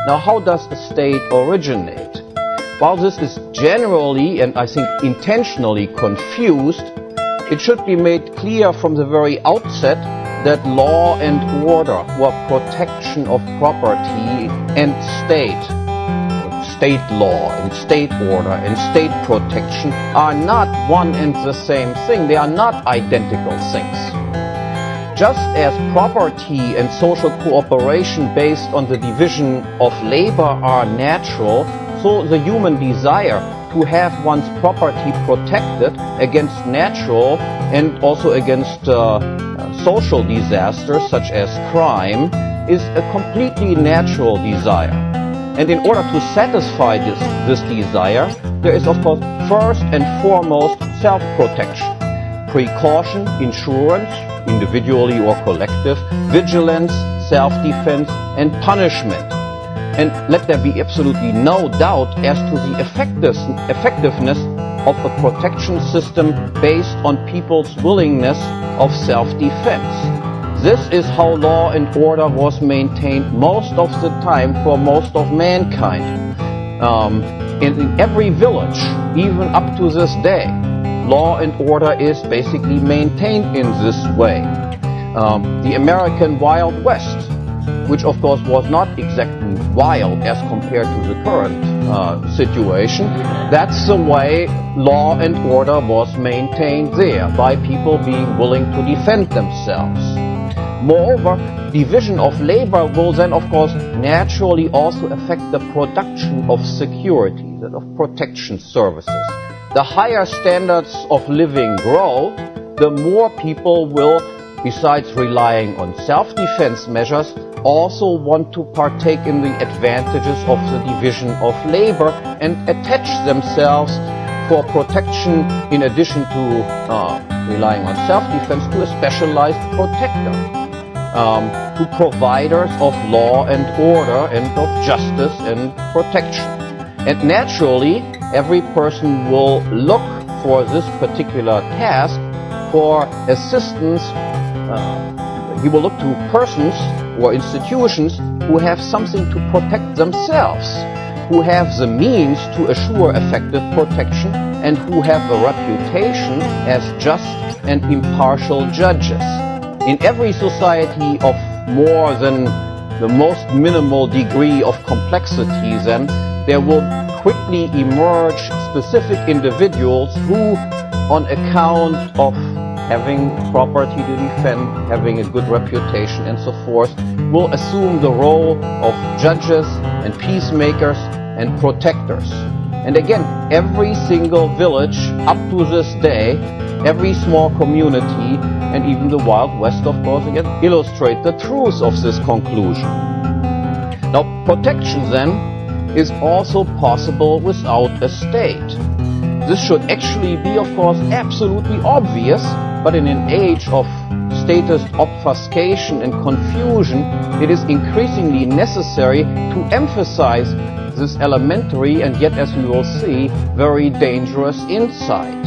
Now, how does a state originate? While this is generally, and I think intentionally, confused, it should be made clear from the very outset that law and order, or protection of property and state law and state order and state protection are not one and the same thing. They are not identical things. Just as property and social cooperation based on the division of labor are natural, so the human desire to have one's property protected against natural and also against social disasters such as crime is a completely natural desire. And in order to satisfy this desire, there is of course first and foremost self-protection, precaution, insurance, individually or collective, vigilance, self-defense, and punishment. And let there be absolutely no doubt as to the effectiveness of a protection system based on people's willingness of self-defense. This is how law and order was maintained most of the time for most of mankind. In every village, even up to this day, law and order is basically maintained in this way. The American Wild West, which of course was not exactly wild as compared to the current situation, that's the way law and order was maintained there, by people being willing to defend themselves. Moreover, division of labor will then of course naturally also affect the production of security, that of protection services. The higher standards of living grow, the more people will, besides relying on self-defense measures, also want to partake in the advantages of the division of labor and attach themselves for protection in addition to relying on self-defense to a specialized protector, to providers of law and order and of justice and protection. And naturally, every person will look for this particular task for assistance. He will look to persons or institutions who have something to protect themselves, who have the means to assure effective protection, and who have a reputation as just and impartial judges. In every society of more than the most minimal degree of complexity, then, there will quickly emerge specific individuals who, on account of having property to defend, having a good reputation and so forth, will assume the role of judges and peacemakers and protectors. And again, every single village up to this day, every small community, and even the Wild West, of course, again, illustrate the truth of this conclusion. Now, protection then is also possible without a state. This should actually be, of course, absolutely obvious, but in an age of statist obfuscation and confusion, it is increasingly necessary to emphasize this elementary and yet, as we will see, very dangerous insight.